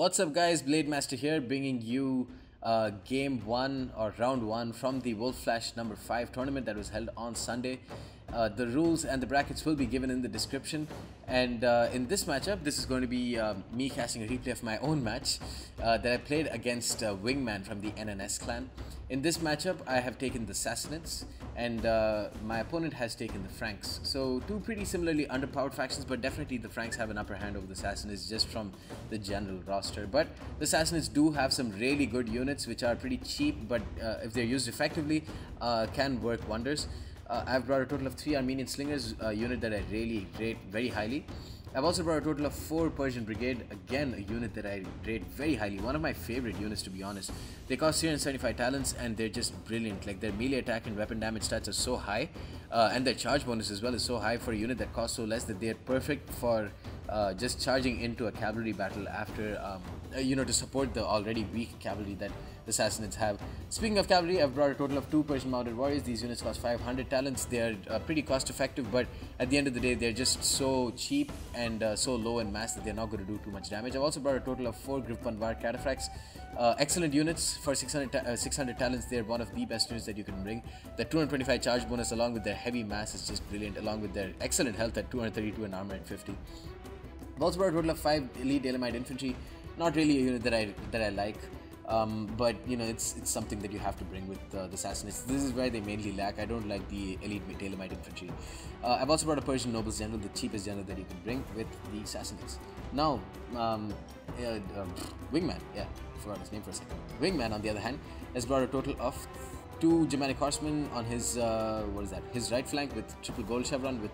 What's up guys, Blademaster here, bringing you game 1 or round 1 from the Wolf Flash number 5 tournament that was held on Sunday. The rules and the brackets will be given in the description, and in this matchup, this is going to be me casting a replay of my own match that I played against Wingman from the NnS clan. In this matchup, I have taken the Sassanids, and my opponent has taken the Franks. So two pretty similarly underpowered factions, but definitely the Franks have an upper hand over the Sassanids just from the general roster. But the Sassanids do have some really good units which are pretty cheap, but if they're used effectively, can work wonders. I've brought a total of 3 Armenian Slingers, a unit that I really rate very highly. I've also brought a total of 4 Persian Brigade, again a unit that I rate very highly, one of my favorite units to be honest. They cost 375 talents and they're just brilliant, like their melee attack and weapon damage stats are so high, and their charge bonus as well is so high for a unit that costs so less that they're perfect for just charging into a cavalry battle after, to support the already weak cavalry that the Sassanids have. Speaking of cavalry, I've brought a total of 2 Persian mounted warriors. These units cost 500 talents. They're pretty cost effective, but at the end of the day, they're just so cheap and so low in mass that they're not going to do too much damage. I've also brought a total of 4 Grifpanvar cataphracts. Excellent units for 600 talents. They're one of the best units that you can bring. The 225 charge bonus along with their heavy mass is just brilliant, along with their excellent health at 232 and armor at 50. I've also brought a total of 5 elite Elamite infantry. Not really a unit that I like. But you know, it's something that you have to bring with the Sassanids. This is where they mainly lack. I don't like the elite Elamite infantry. I've also brought a Persian nobles general, the cheapest general that you can bring with the Sassanids. Now, Wingman, I forgot his name for a second. Wingman, on the other hand, has brought a total of 2 Germanic horsemen on his his right flank with triple gold chevron, with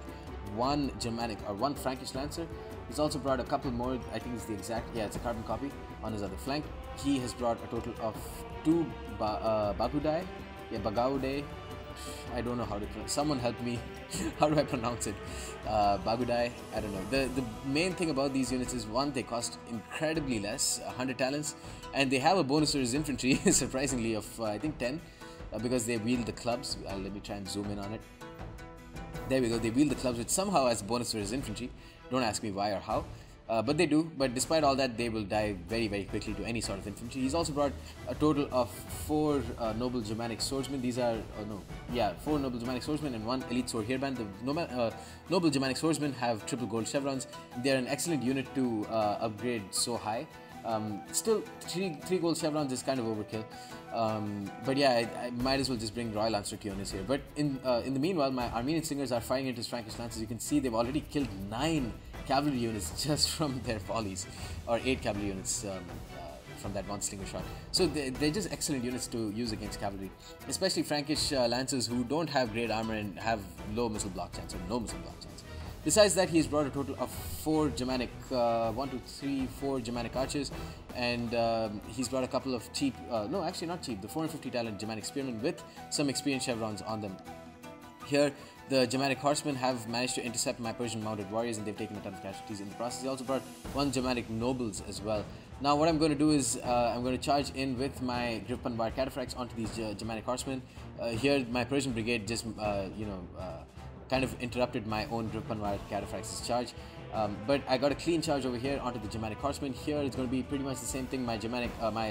1 Germanic or 1 Frankish lancer. He's also brought a couple more. I think it's the exact, it's a carbon copy on his other flank. He has brought a total of 2 Bagudai, Bagaude. I don't know how to pronounce. Someone help me. How do I pronounce it? Bagudai. I don't know. The main thing about these units is, one, they cost incredibly less, 100 talents, and they have a bonus to his infantry, surprisingly, of I think 10, because they wield the clubs. Let me try and zoom in on it. There we go. They wield the clubs, which somehow has a bonus for his infantry. Don't ask me why or how. But they do. But despite all that, they will die very, very quickly to any sort of infantry. He's also brought a total of 4 noble Germanic swordsmen. These are 4 noble Germanic swordsmen and 1 elite sword hairband. The noble Germanic swordsmen have triple gold chevrons. They're an excellent unit to upgrade so high. Still, 3 gold chevrons is kind of overkill. But yeah, I might as well just bring Royal Anstrutionis here. But in the meanwhile, my Armenian Slingers are firing into his Frankish lances. You can see they've already killed 9 cavalry units just from their volleys, or 8 cavalry units from that 1 slinger shot. So they're just excellent units to use against cavalry, especially Frankish lancers who don't have great armor and have low missile block chance or no missile block chance. Besides that, he's brought a total of 4 Germanic, 4 Germanic archers, and he's brought a couple of cheap, no, actually not cheap, the 450 talent Germanic spearmen with some experience chevrons on them. Here, the Germanic horsemen have managed to intercept my Persian mounted warriors, and they've taken a ton of casualties in the process. He also brought 1 Germanic nobles as well. Now, what I'm going to do is I'm going to charge in with my Grifpanvar cataphracts onto these Germanic horsemen. Here, my Persian brigade just, kind of interrupted my own Grifpanvar cataphracts' charge. But I got a clean charge over here onto the Germanic horsemen. Here it's going to be pretty much the same thing. My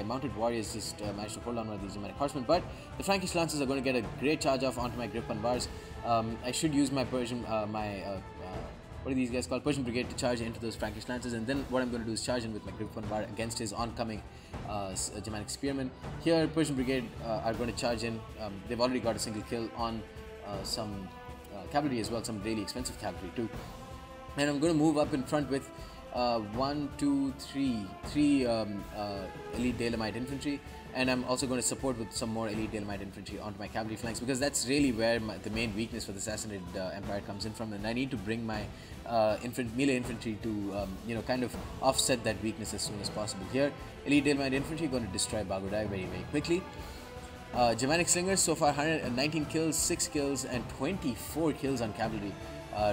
mounted warriors just managed to hold on one of these Germanic horsemen, but the Frankish lancers are going to get a great charge off onto my Grifpanvars. I should use my Persian, what are these guys called? Persian brigade to charge into those Frankish lancers, and then what I'm going to do is charge in with my Grifpanvar against his oncoming Germanic spearmen. Here, Persian brigade are going to charge in. They've already got a single kill on some cavalry as well, some really expensive cavalry too. And I'm going to move up in front with 3 elite Elamite infantry, and I'm also going to support with some more elite Elamite infantry onto my cavalry flanks, because that's really where the main weakness for the Sassanid Empire comes in from, and I need to bring my melee infantry to kind of offset that weakness as soon as possible. Here, elite Elamite infantry going to destroy Bagudai very, very quickly. Germanic Slingers so far 119 kills, 6 kills, and 24 kills on cavalry,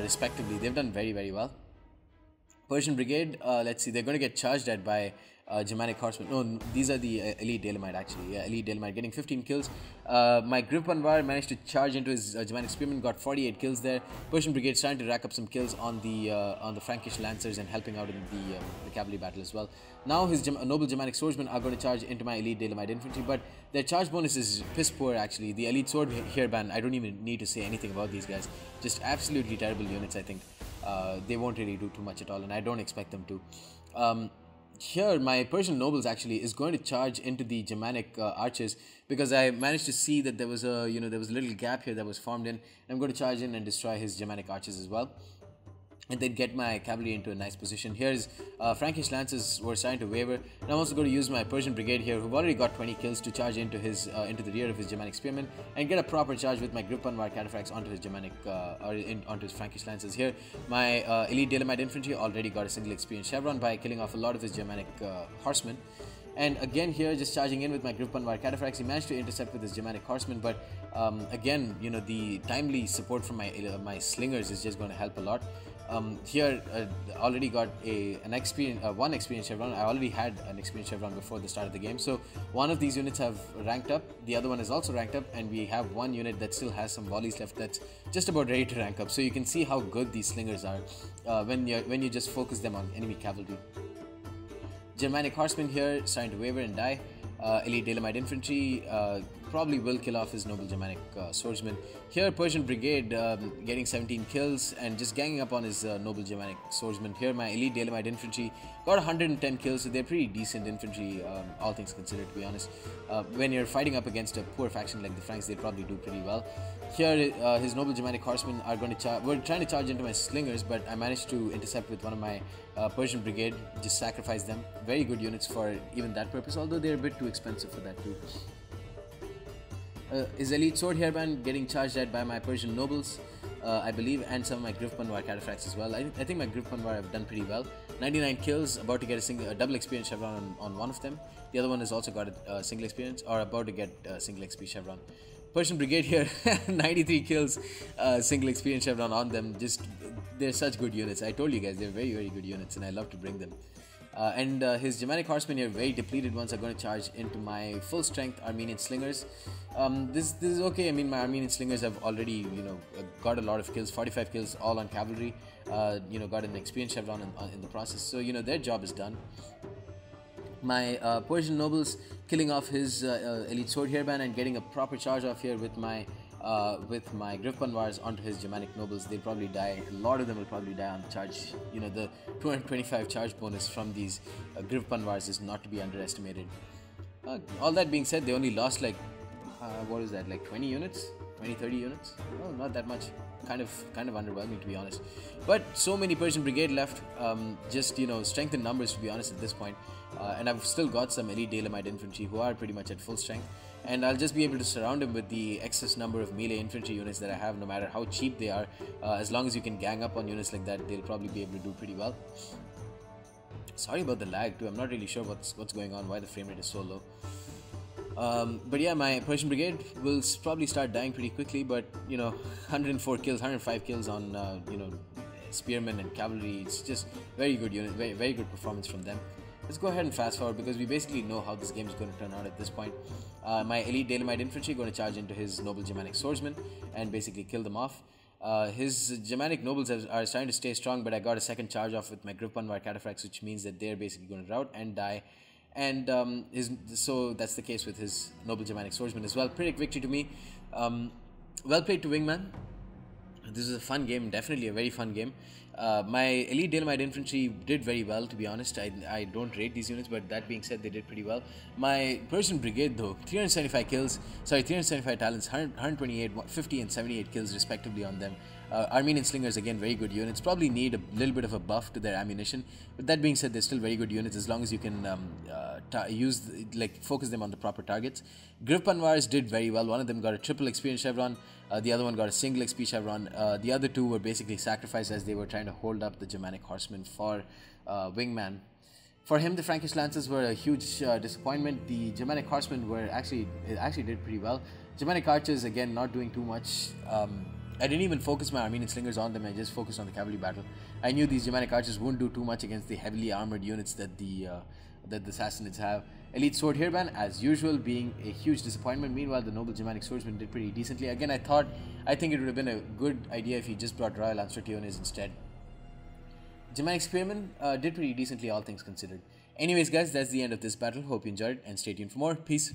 respectively. They've done very, very well. Persian Brigade, let's see, they're going to get charged at by Germanic Horsemen. No, these are the Elite Dalemite actually. Yeah, Elite Dalemite getting 15 kills. My Grip Panvar managed to charge into his Germanic Spearman, got 48 kills there. Persian Brigade starting to rack up some kills on the Frankish Lancers and helping out in the cavalry battle as well. Now his Noble Germanic Swordsmen are going to charge into my Elite Dalemite Infantry, but their charge bonus is piss poor actually. The Elite Sword Hairband, I don't even need to say anything about these guys. Just absolutely terrible units, I think. They won't really do too much at all, and I don't expect them to. Here, my Persian nobles actually is going to charge into the Germanic archers, because I managed to see that there was a little gap here that was formed in. And I'm going to charge in and destroy his Germanic archers as well, and then get my cavalry into a nice position. Here's Frankish Lancers were starting to waver, and I'm also going to use my Persian Brigade here, who've already got 20 kills, to charge into his into the rear of his Germanic Spearmen and get a proper charge with my Grip Panvar Cataphracts onto his Germanic onto his Frankish Lancers. Here, my Elite Dalemite Infantry already got a single experience chevron by killing off a lot of his Germanic horsemen. And again here, just charging in with my Grip Panvar Cataphracts, he managed to intercept with his Germanic horsemen, but again, the timely support from my slingers is just going to help a lot. Here, already got one experience chevron. I already had an experience chevron before the start of the game, so one of these units have ranked up, the other one is also ranked up, and we have one unit that still has some volleys left that's just about ready to rank up. So you can see how good these slingers are when you just focus them on enemy cavalry. Germanic Horsemen here starting to waver and die. Elite Dalemite Infantry probably will kill off his Noble Germanic Swordsman. Here, Persian Brigade getting 17 kills and just ganging up on his Noble Germanic Swordsman. Here, my Elite Dalemite Infantry got 110 kills, so they're pretty decent infantry, all things considered, to be honest. When you're fighting up against a poor faction like the Franks, they probably do pretty well. Here, his Noble Germanic Horsemen are going to were trying to charge into my slingers, but I managed to intercept with one of my Persian Brigade, just sacrifice them. Very good units for even that purpose, although they're a bit too expensive for that too. His Elite Sword Hairband getting charged at by my Persian nobles, I believe, and some of my Grip Panvar Cataphracts as well. I think my Grip Panvar have done pretty well. 99 kills, about to get a double experience chevron on one of them. The other one has also got a single experience, or about to get a single XP chevron. Persian Brigade here, 93 kills, single experience chevron on them. Just, they're such good units. I told you guys, they're very, very good units, and I love to bring them. And his Germanic Horsemen here, very depleted ones, are going to charge into my full strength Armenian Slingers. This is okay. I mean, my Armenian Slingers have already, got a lot of kills, 45 kills all on cavalry. Got an experience chevron in the process. So, their job is done. My Persian nobles killing off his Elite Sword Hairband and getting a proper charge off here with my Grip Panvars onto his Germanic nobles. They'll probably die. A lot of them will probably die on the charge. The 225 charge bonus from these Grip Panvars is not to be underestimated. All that being said, they only lost like 20 units, 20-30 units. Oh, not that much. Kind of underwhelming, to be honest. But so many Persian Brigade left. Just strength in numbers, to be honest, at this point. And I've still got some Elite Dalemite Infantry who are pretty much at full strength. And I'll just be able to surround him with the excess number of melee infantry units that I have, no matter how cheap they are. As long as you can gang up on units like that, they'll probably be able to do pretty well. Sorry about the lag too. I'm not really sure what's going on, why the frame rate is so low. But yeah, my Persian Brigade will probably start dying pretty quickly. But 104 kills, 105 kills on spearmen and cavalry. It's just very good unit, very, very good performance from them. Let's go ahead and fast forward, because we basically know how this game is going to turn out at this point. My Elite Dalemite Infantry going to charge into his Noble Germanic Swordsman and basically kill them off. His Germanic nobles are starting to stay strong, but I got a second charge off with my Grip Panvar Cataphracts, which means that they're basically going to rout and die. And so that's the case with his Noble Germanic Swordsman as well. Predict victory to me. Well played to Wingman. This is a fun game, definitely a very fun game. My Elite Dalemite Infantry did very well, to be honest. I don't rate these units, but that being said, they did pretty well. My Persian Brigade, though, 375 talents, 128, 50 and 78 kills respectively on them. Armenian Slingers, again, very good units. Probably need a little bit of a buff to their ammunition, but that being said, they're still very good units as long as you can focus them on the proper targets. Grip Panvars did very well. One of them got a triple experience chevron. The other one got a single XP chevron. The other two were basically sacrificed as they were trying to hold up the Germanic Horsemen for Wingman. For him, the Frankish Lancers were a huge disappointment. The Germanic Horsemen actually did pretty well. Germanic Archers, again, not doing too much. I didn't even focus my Armenian Slingers on them. I just focused on the cavalry battle. I knew these Germanic Archers wouldn't do too much against the heavily armored units that the that the Sassanids have. Elite Sword Hairband, as usual, being a huge disappointment. Meanwhile, the Noble Germanic Swordsman did pretty decently. Again, I think it would have been a good idea if he just brought Royal Anstrationes instead. Germanic Spearman did pretty decently, all things considered. Anyways, guys, that's the end of this battle. Hope you enjoyed, and stay tuned for more. Peace.